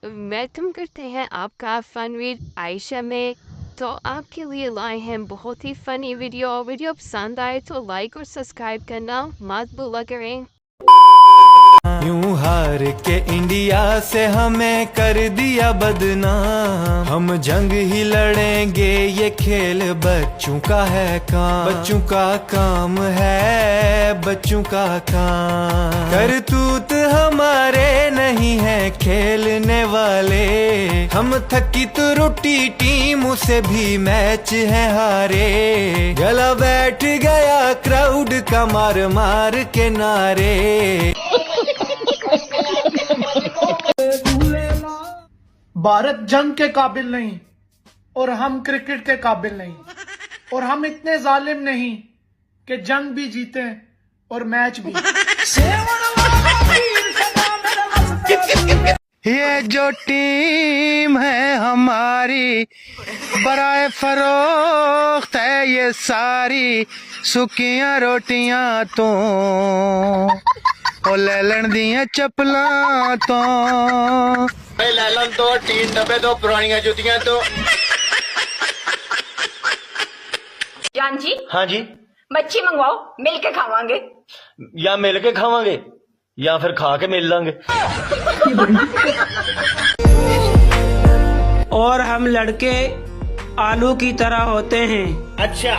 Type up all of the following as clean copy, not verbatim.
Welcome करते हैं आपका फन विद आयशा में। तो आपके लिए लाए हैं बहुत ही फनी वीडियो पसंद आए तो लाइक और सब्सक्राइब करना मत भूला करें। यूं हार के इंडिया से हमें कर दिया बदनाम, हम जंग ही लड़ेंगे, ये खेल बच्चों का है काम, बच्चों का काम है, बच्चों का काम। करतूत हमारे नहीं है खेलने वाले, हम थकी तो रोटी टीम से भी मैच है हारे। गला बैठ गया क्राउड का मार मार के नारे। भारत जंग के काबिल नहीं और हम क्रिकेट के काबिल नहीं, और हम इतने जालिम नहीं कि जंग भी जीते और मैच भी। ये जो टीम है हमारी बराए फरोख्त है ये सारी, सुखियां रोटियां तो ओ लैलन दियां चप्पलां तो लैलन तो 3 डब्बे दो पुरानियां जुतियां तो। जान जी। हाँ जी। मच्छी मंगवाओ, मिल के खावांगे। या मिल के खावांगे या फिर खा के मिल लांगे। और हम लड़के आलू की तरह होते हैं। अच्छा।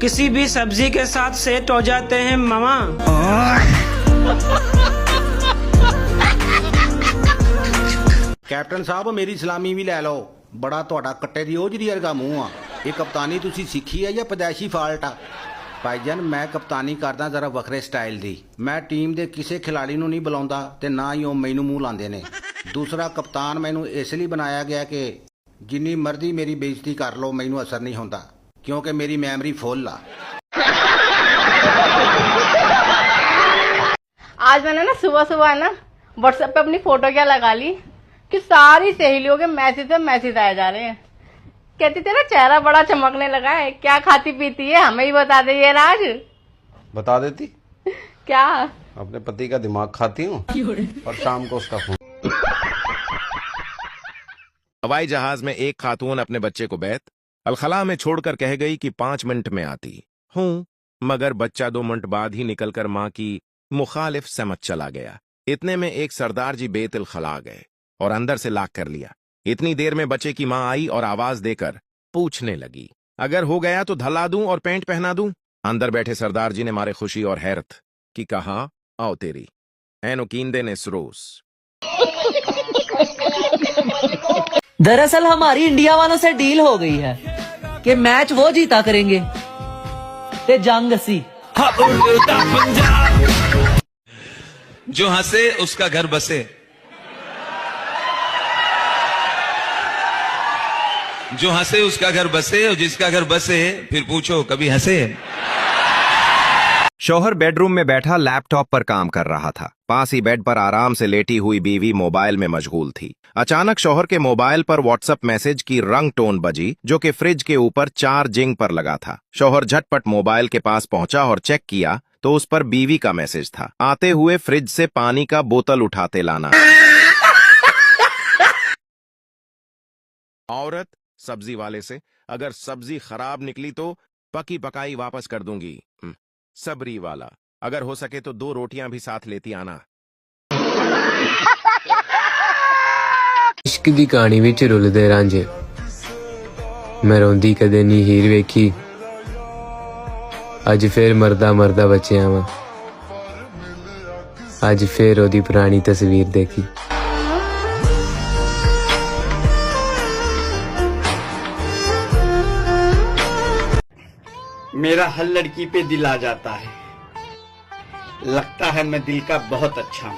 किसी भी सब्जी के साथ सेट हो जाते हैं मामा। कैप्टन साहब मेरी सलामी भी लै लो, बड़ा ਤੁਹਾਡਾ ਕੱਟੇ ਦੀ ओजरी ਵਰਗਾ ਮੂੰਹ ਆ। ਇਹ ਕਪਤਾਨੀ ਤੁਸੀਂ ਸਿੱਖੀ ਹੈ ਜਾਂ ਪਦਾਇਸ਼ੀ ਫਾਲਟ ਆ? ਭਾਈਜਾਨ ਮੈਂ ਕਪਤਾਨੀ ਕਰਦਾ ਜ਼ਰਾ ਵੱਖਰੇ ਸਟਾਈਲ ਦੀ। ਮੈਂ ਟੀਮ ਦੇ ਕਿਸੇ ਖਿਡਾਰੀ ਨੂੰ ਨਹੀਂ ਬੁਲਾਉਂਦਾ ਤੇ ਨਾ ਹੀ ਉਹ ਮੈਨੂੰ ਮੂੰਹ ਲਾਉਂਦੇ ਨੇ। ਦੂਸਰਾ ਕਪਤਾਨ ਮੈਨੂੰ ਇਸ ਲਈ ਬਣਾਇਆ ਗਿਆ ਕਿ ਜਿੰਨੀ ਮਰਜ਼ੀ ਮੇਰੀ ਬੇਇੱਜ਼ਤੀ ਕਰ ਲਓ ਮੈਨੂੰ ਅਸਰ ਨਹੀਂ ਹੁੰਦਾ, क्योंकि मेरी मेमोरी फुल आ। आज मैंने ना सुबह ना व्हाट्सएप पे अपनी फोटो क्या लगा ली कि सारी सहेलियों के मैसेज पे मैसेज आए जा रहे हैं। कहती तेरा चेहरा बड़ा चमकने लगा है, क्या खाती पीती है, हमें ही बता दे ये राज। बता देती। क्या? अपने पति का दिमाग खाती हूँ और शाम को उसका खून। हवाई जहाज में एक खातून अपने बच्चे को बैत अलखला में छोड़कर कह गई कि 5 मिनट में आती हूं, मगर बच्चा 2 मिनट बाद ही निकलकर मां की मुखालिफ समझ चला गया। इतने में एक सरदार जी बेतिल खला गए और अंदर से लाक कर लिया। इतनी देर में बच्चे की मां आई और आवाज देकर पूछने लगी, अगर हो गया तो धला दूं और पैंट पहना दूं? अंदर बैठे सरदार जी ने मारे खुशी और हैरत कि कहा, आओ तेरी एनोकींदे ने सरोस। दरअसल हमारी इंडिया वालों से डील हो गई है कि मैच वो जीता करेंगे ते जंग असी। जो हंसे उसका घर बसे, जो हंसे उसका घर बसे, और जिसका घर बसे फिर पूछो कभी हंसे। शौहर बेडरूम में बैठा लैपटॉप पर काम कर रहा था। पास ही बेड पर आराम से लेटी हुई बीवी मोबाइल में मशगूल थी। अचानक शौहर के मोबाइल पर व्हाट्सएप मैसेज की रंग टोन बजी जो कि फ्रिज के ऊपर चार्जिंग पर लगा था। शौहर झटपट मोबाइल के पास पहुंचा और चेक किया तो उस पर बीवी का मैसेज था, आते हुए फ्रिज से पानी का बोतल उठाते लाना। औरत सब्जी वाले से, अगर सब्जी खराब निकली तो पकी पकाई वापस कर दूंगी। सबरी वाला, अगर हो सके तो 2 रोटियां भी साथ लेती आना। इश्क दी कहानी विच रुलदे रांझे, मैं रोंदी कदे नी हीर वेखी, अज फिर मरदा मरदा बचिया वा, अज फिर ओदी पुरानी तस्वीर देखी। मेरा हर लड़की पे दिल आ जाता है, लगता है मैं दिल का बहुत अच्छा हूँ।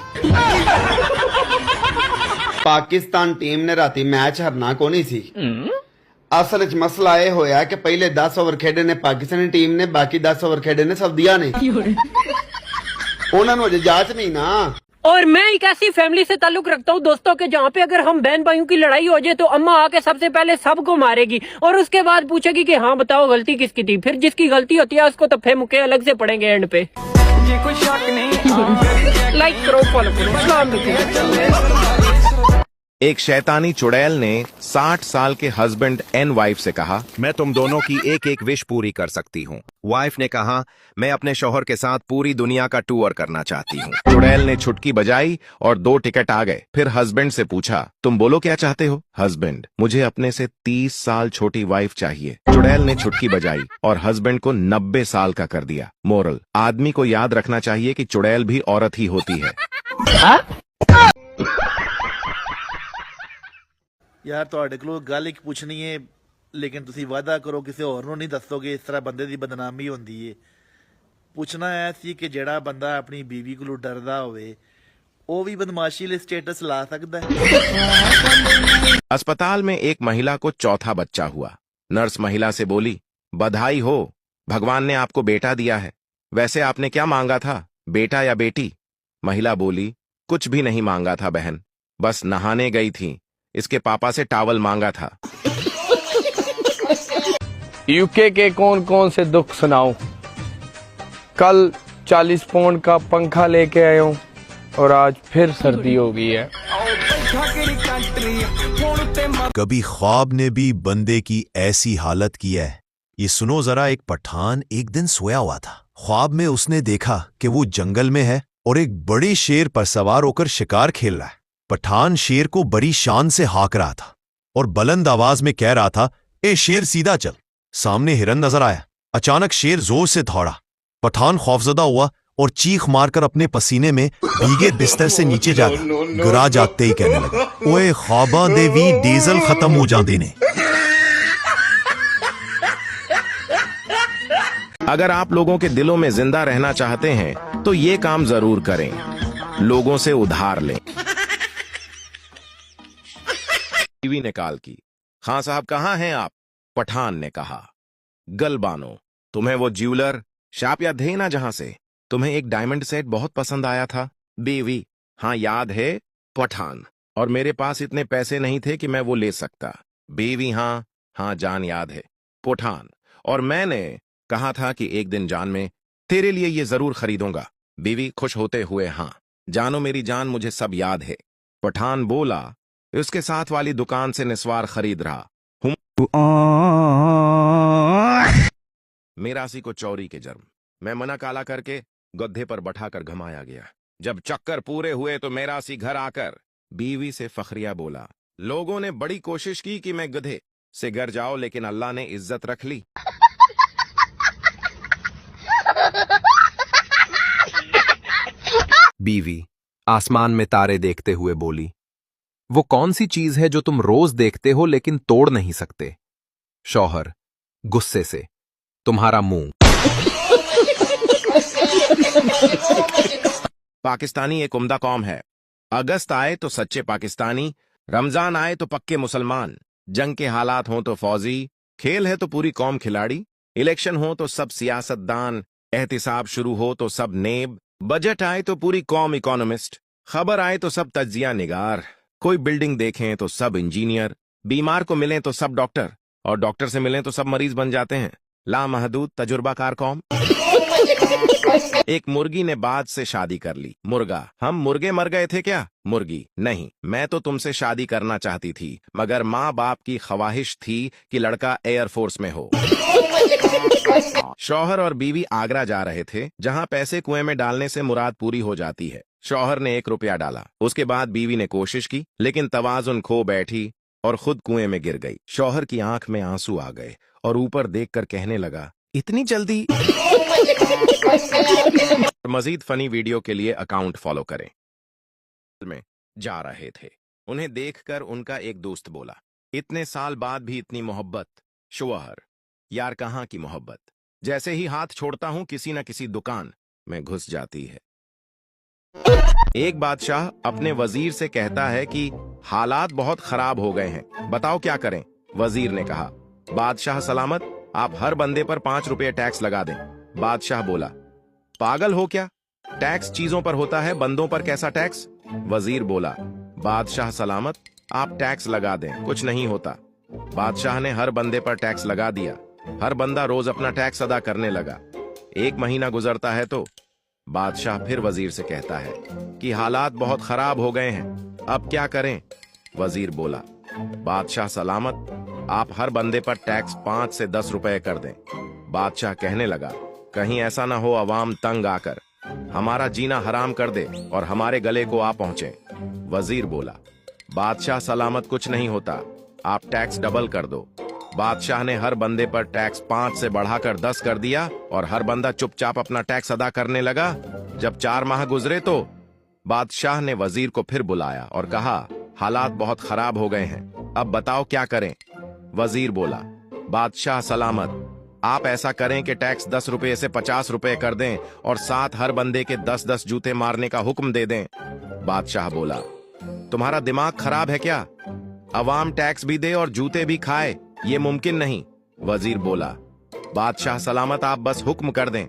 पाकिस्तान टीम ने राती मैच हरना को नहीं सी। असल च मसला यह होया कि पहले 10 ओवर खेडे ने पाकिस्तानी टीम ने, बाकी 10 ओवर खेडे ने सऊदिया ने। उन्होंने जांच नहीं ना। और मैं एक ऐसी फैमिली से ताल्लुक रखता हूँ दोस्तों के जहाँ पे अगर हम बहन भाइयों की लड़ाई हो जाए तो अम्मा आके सबसे पहले सबको मारेगी और उसके बाद पूछेगी कि हाँ बताओ गलती किसकी थी। फिर जिसकी गलती होती है उसको तफे मुके अलग से पड़ेंगे एंड पे। ये कोई शक नहीं। लाइक करो, फॉलो करो। एक शैतानी चुड़ैल ने 60 साल के हस्बैंड एंड वाइफ से कहा, मैं तुम दोनों की एक एक विश पूरी कर सकती हूँ। वाइफ ने कहा, मैं अपने शौहर के साथ पूरी दुनिया का टूर करना चाहती हूँ। चुड़ैल ने छुटकी बजाई और 2 टिकट आ गए। फिर हस्बैंड से पूछा, तुम बोलो क्या चाहते हो? हस्बैंड, मुझे अपने से 30 साल छोटी वाइफ चाहिए। चुड़ैल ने छुटकी बजाई और हस्बैंड को 90 साल का कर दिया। मोरल, आदमी को याद रखना चाहिए कि चुड़ैल भी औरत ही होती है। यार ਤੁਹਾਡੇ ਕੋਲੋਂ ਗੱਲ ਇੱਕ ਪੁੱਛਣੀ ਹੈ, ਲੇਕਿਨ ਤੁਸੀਂ ਵਾਅਦਾ ਕਰੋ ਕਿਸੇ ਹੋਰ ਨੂੰ ਨਹੀਂ ਦੱਸੋਗੇ, ਇਸ ਤਰ੍ਹਾਂ ਬੰਦੇ ਦੀ ਬਦਨਾਮੀ ਹੁੰਦੀ ਹੈ। ਪੁੱਛਣਾ ਆਇਆ ਸੀ ਕਿ ਜਿਹੜਾ ਬੰਦਾ ਆਪਣੀ ਬੀਵੀ ਕੋਲੋਂ ਡਰਦਾ ਹੋਵੇ ਉਹ ਵੀ ਬਦਮਾਸ਼ੀ ਲਈ ਸਟੇਟस ला सकता है। अस्पताल में एक महिला को चौथा बच्चा हुआ। नर्स महिला से बोली, बधाई हो, भगवान ने आपको बेटा दिया है। वैसे आपने क्या मांगा था, बेटा या बेटी? महिला बोली, कुछ भी नहीं मांगा था बहन, बस नहाने गई थी, इसके पापा से टॉवल मांगा था। यूके के कौन कौन से दुख सुनाऊं? कल 40 पाउंड का पंखा लेके आया हूं और आज फिर सर्दी हो गई है। कभी ख्वाब ने भी बंदे की ऐसी हालत की है। ये सुनो जरा, एक पठान एक दिन सोया हुआ था। ख्वाब में उसने देखा कि वो जंगल में है और एक बड़े शेर पर सवार होकर शिकार खेल रहा है। पठान शेर को बड़ी शान से हाँक रहा था और बुलंद आवाज में कह रहा था, ए शेर सीधा चल। सामने हिरन नजर आया। अचानक शेर जोर से दौड़ा। पठान खौफजदा हुआ और चीख मारकर अपने पसीने में भीगे बिस्तर से नीचे जागा। गिरा जागते ही कहने लगा, ओए ख्वाबा देवी, डीजल खत्म हो जाते ने। अगर आप लोगों के दिलों में जिंदा रहना चाहते हैं तो ये काम जरूर करें, लोगों से उधार लें। बीवी ने कॉल की, खां साहब कहाँ हैं आप? पठान ने कहा, गलबानो, तुम्हें वो ज्वेलर शॉप याद है ना जहां से तुम्हें एक डायमंड सेट बहुत पसंद आया था? बीवी, हाँ याद है। पठान, और मेरे पास इतने पैसे नहीं थे कि मैं वो ले सकता। बीवी, हाँ हाँ जान याद है। पठान, और मैंने कहा था कि एक दिन जान में तेरे लिए ये जरूर खरीदूंगा। बीवी खुश होते हुए, हाँ जानो मेरी जान, मुझे सब याद है। पठान बोला, उसके साथ वाली दुकान से निस्वार खरीद रहा हूं। मेरासी को चौरी के जर्म। मैं मना काला करके गड्ढे पर बैठाकर घुमाया गया। जब चक्कर पूरे हुए तो मेरासी घर आकर बीवी से फखरिया बोला, लोगों ने बड़ी कोशिश की कि मैं गधे से घर जाऊं, लेकिन अल्लाह ने इज्जत रख ली। बीवी आसमान में तारे देखते हुए बोली, वो कौन सी चीज है जो तुम रोज देखते हो लेकिन तोड़ नहीं सकते? शौहर गुस्से से, तुम्हारा मुंह। पाकिस्तानी एक उम्दा कौम है। अगस्त आए तो सच्चे पाकिस्तानी, रमजान आए तो पक्के मुसलमान, जंग के हालात हों तो फौजी, खेल है तो पूरी कौम खिलाड़ी, इलेक्शन हो तो सब सियासतदान, एहतिसाब शुरू हो तो सब नेब, बजट आए तो पूरी कौम इकोनॉमिस्ट, खबर आए तो सब तज्जिया निगार, कोई बिल्डिंग देखें तो सब इंजीनियर, बीमार को मिलें तो सब डॉक्टर, और डॉक्टर से मिलें तो सब मरीज बन जाते हैं। लामहदूद तजुर्बाकार कौम। एक मुर्गी ने बाज से शादी कर ली। मुर्गा, हम मुर्गे मर गए थे क्या? मुर्गी, नहीं, मैं तो तुमसे शादी करना चाहती थी, मगर माँ बाप की ख्वाहिश थी कि लड़का एयरफोर्स में हो। शौहर और बीवी आगरा जा रहे थे, जहाँ पैसे कुएं में डालने से मुराद पूरी हो जाती है। शौहर ने 1 रुपया डाला। उसके बाद बीवी ने कोशिश की, लेकिन तवाजुन खो बैठी और खुद कुएं में गिर गई। शौहर की आंख में आंसू आ गए और ऊपर देखकर कहने लगा, इतनी जल्दी? मजीद फनी वीडियो के लिए अकाउंट फॉलो करें। में जा रहे थे, उन्हें देखकर उनका एक दोस्त बोला, इतने साल बाद भी इतनी मोहब्बत? शौहर, यार कहाँ की मोहब्बत, जैसे ही हाथ छोड़ता हूं किसी न किसी दुकान में घुस जाती है। एक बादशाह अपने वजीर से कहता है कि हालात बहुत खराब हो गए हैं, बताओ क्या करें? वजीर ने कहा, बादशाह सलामत, आप हर बंदे पर 5 रुपये टैक्स लगा दें। बादशाह बोला, पागल हो क्या? टैक्स चीजों पर होता है, बंदों पर कैसा टैक्स? वजीर बोला, बादशाह सलामत, आप टैक्स लगा दें, कुछ नहीं होता। बादशाह ने हर बंदे पर टैक्स लगा दिया। हर बंदा रोज अपना टैक्स अदा करने लगा। 1 महीना गुजरता है तो बादशाह फिर वजीर से कहता है कि हालात बहुत खराब हो गए हैं, अब क्या करें? वजीर बोला, बादशाह सलामत, आप हर बंदे पर टैक्स 5 से 10 रुपए कर दें। बादशाह कहने लगा, कहीं ऐसा ना हो अवाम तंग आकर हमारा जीना हराम कर दे और हमारे गले को आ पहुंचे। वजीर बोला, बादशाह सलामत, कुछ नहीं होता, आप टैक्स डबल कर दो। बादशाह ने हर बंदे पर टैक्स 5 से बढ़ाकर 10 कर दिया और हर बंदा चुपचाप अपना टैक्स अदा करने लगा। जब 4 माह गुजरे तो बादशाह ने वजीर को फिर बुलाया और कहा, हालात बहुत खराब हो गए हैं, अब बताओ क्या करें। वजीर बोला, बादशाह सलामत, आप ऐसा करें कि टैक्स 10 रुपए से 50 रुपए कर दें और साथ हर बंदे के 10-10 जूते मारने का हुक्म दे दें। बादशाह बोला, तुम्हारा दिमाग खराब है क्या? अवाम टैक्स भी दे और जूते भी खाए, ये मुमकिन नहीं। वजीर बोला, बादशाह सलामत, आप बस हुक्म कर दें।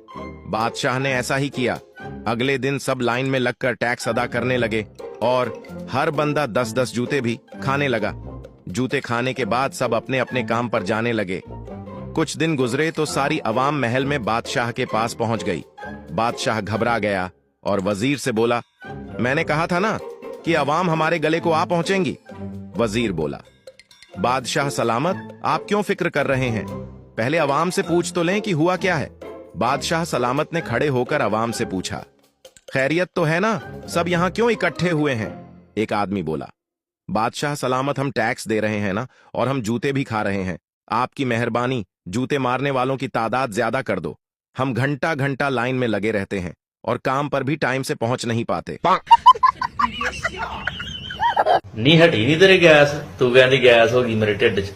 बादशाह ने ऐसा ही किया। अगले दिन सब लाइन में लगकर टैक्स अदा करने लगे और हर बंदा 10-10 जूते भी खाने लगा। जूते खाने के बाद सब अपने अपने काम पर जाने लगे। कुछ दिन गुजरे तो सारी अवाम महल में बादशाह के पास पहुंच गई। बादशाह घबरा गया और वजीर से बोला, मैंने कहा था ना कि अवाम हमारे गले को आ पहुंचेंगी। वजीर बोला, बादशाह सलामत, आप क्यों फिक्र कर रहे हैं? पहले अवाम से पूछ तो लें कि हुआ क्या है। बादशाह सलामत ने खड़े होकर अवाम से पूछा, खैरियत तो है ना? सब यहां क्यों इकट्ठे हुए हैं? एक आदमी बोला, बादशाह सलामत, हम टैक्स दे रहे हैं ना, और हम जूते भी खा रहे हैं। आपकी मेहरबानी, जूते मारने वालों की तादाद ज्यादा कर दो। हम घंटा घंटा लाइन में लगे रहते हैं और काम पर भी टाइम से पहुंच नहीं पाते। नहीं हटी नहीं तेरे गैस, तू कहती गैस हो गई मेरे ढिड च।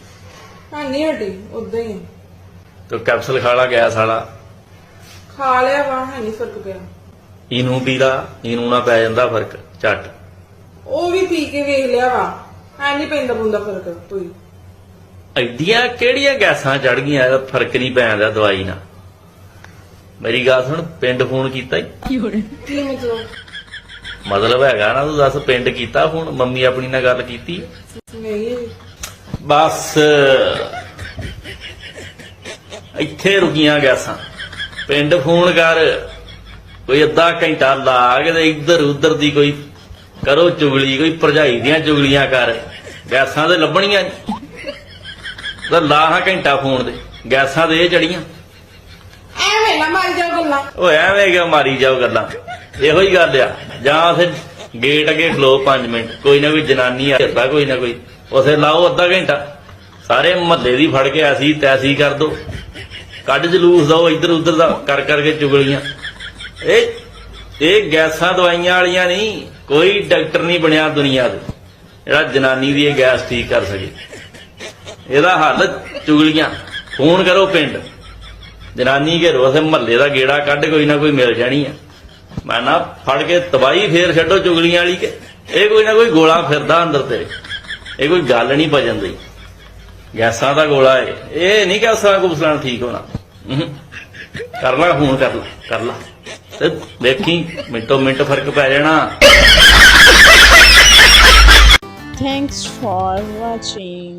हाँ नहीं हटी, उदा ही तो कैप्सूल खा ला गैस वाला। खा लिया वा, है नहीं फर्क पिया। इनू पी ला, इनू ना पै जांदा फर्क झट। ਉਹ ਵੀ ਪੀ ਕੇ ਵੇਖ ਲਿਆ ਵਾ, ਐ ਨਹੀਂ ਪੈਂਦਾ ਬੁੰਦਾ ਫਰਕ ਕੋਈ। ਐਡੀਆਂ ਕਿਹੜੀਆਂ ਗੈਸਾਂ ਚੜ ਗਈਆਂ, ਇਹਦਾ ਫਰਕ ਨਹੀਂ ਪੈਂਦਾ ਦਵਾਈ ਨਾਲ। ਮੇਰੀ ਗੱਲ ਸੁਣ, ਪਿੰਡ ਫੋਨ ਕੀਤਾ ਈ? ਕੀ ਮਤਲਬ? ਮਤਲਬ ਹੈਗਾ ਨਾ, ਤੂੰ ਦੱਸ, ਪਿੰਡ ਕੀਤਾ ਫੋਨ? ਮੰਮੀ ਆਪਣੀ ਨਾਲ ਗੱਲ ਕੀਤੀ? ਨਹੀਂ। ਬਸ ਇੱਥੇ ਰੁਕੀਆਂ ਗੈਸਾਂ। ਪਿੰਡ ਫੋਨ ਕਰ, ਕੋਈ ਅੱਧਾ ਘੰਟਾ ਲਾ ਕੇ ਤੇ ਇੱਧਰ ਉੱਧਰ ਦੀ ਕੋਈ ਕਰੋ ਚੁਗਲੀ, ਕੋਈ ਭਰਜਾਈ ਦੀਆਂ ਚੁਗਲੀਆਂ ਕਰ। ਗੈਸਾਂ ਤੇ ਲੱਭਣੀਆਂ ਤਾਂ ਲਾ ਹਾਂ ਘੰਟਾ ਫੋਨ ਦੇ, ਗੈਸਾਂ ਤੇ ਇਹ ਚੜੀਆਂ। ਐਵੇਂ ਨਾ ਮਾਰੀ ਜਾਓ ਗੱਲਾਂ। ਓਏ ਐਵੇਂ ਕਿਉਂ ਮਾਰੀ ਜਾਓ ਗੱਲਾਂ? ਇਹੋ ਹੀ ਗੱਲ ਆ। ਜਾਂ ਫਿਰ ਗੇਟ ਅੱਗੇ ਖਲੋ 5 ਮਿੰਟ, ਕੋਈ ਨਾ ਕੋਈ ਜਨਾਨੀ ਆਉਂਦਾ, ਕੋਈ ਨਾ ਕੋਈ, ਉਥੇ ਲਾਓ ਅੱਧਾ ਘੰਟਾ। ਸਾਰੇ ਮਹੱਲੇ ਦੀ ਫੜ ਕੇ ਐਸੀ ਤੈਸੀ ਕਰ ਦੋ, ਕੱਢ ਜਲੂਸ ਦੋ ਇੱਧਰ ਉੱਧਰ ਦਾ ਕਰ ਕਰਕੇ ਚੁਗਲੀਆਂ। ਇਹ ਗੈਸਾਂ ਦਵਾਈਆਂ ਵਾਲੀਆਂ ਨਹੀਂ, ਕੋਈ ਡਾਕਟਰ ਨਹੀਂ ਬਣਿਆ ਦੁਨੀਆ ਦੇ ਜਿਹੜਾ ਜਨਾਨੀ ਦੀ ਇਹ ਗੈਸ ਠੀਕ ਕਰ ਸਕੇ। ਇਹਦਾ ਹੱਲ ਚੁਗਲੀਆਂ। ਫੋਨ ਕਰੋ ਪਿੰਡ, ਜਨਾਨੀ ਘੇਰੋ, ਉਥੇ ਮਹੱਲੇ ਦਾ ਗੇੜਾ ਕੱਢ, ਕੋਈ ਨਾ ਕੋਈ ਮਿਲ ਜਾਣੀ ਆ। ਮੈਂ ਨਾ ਫੜ ਕੇ ਤਬਾਹੀ ਫੇਰ ਛੱਡੋ ਚੁਗਲੀਆਂ ਵਾਲੀ ਕੇ। ਇਹ ਕੋਈ ਨਾ ਕੋਈ ਗੋਲਾ ਫਿਰਦਾ ਅੰਦਰ ਤੇਰੇ, ਇਹ ਕੋਈ ਗੱਲ ਨਹੀਂ ਭਜਨ ਦੀ। ਗੈਸਾਂ ਦਾ ਗੋਲਾ ਏ, ਇਹ ਨਹੀਂ ਗੈਸਾਂ ਕੁਸਲਾਂ ਠੀਕ ਹੋਣਾ। ਕਰ ਲਾ ਫੋਨ, ਕਰ ਲਾ ਤੇ ਦੇਖੀ ਮਿੰਟੋ ਮਿੰਟ ਫਰਕ ਪੈ ਜਾਣਾ। Thanks for watching.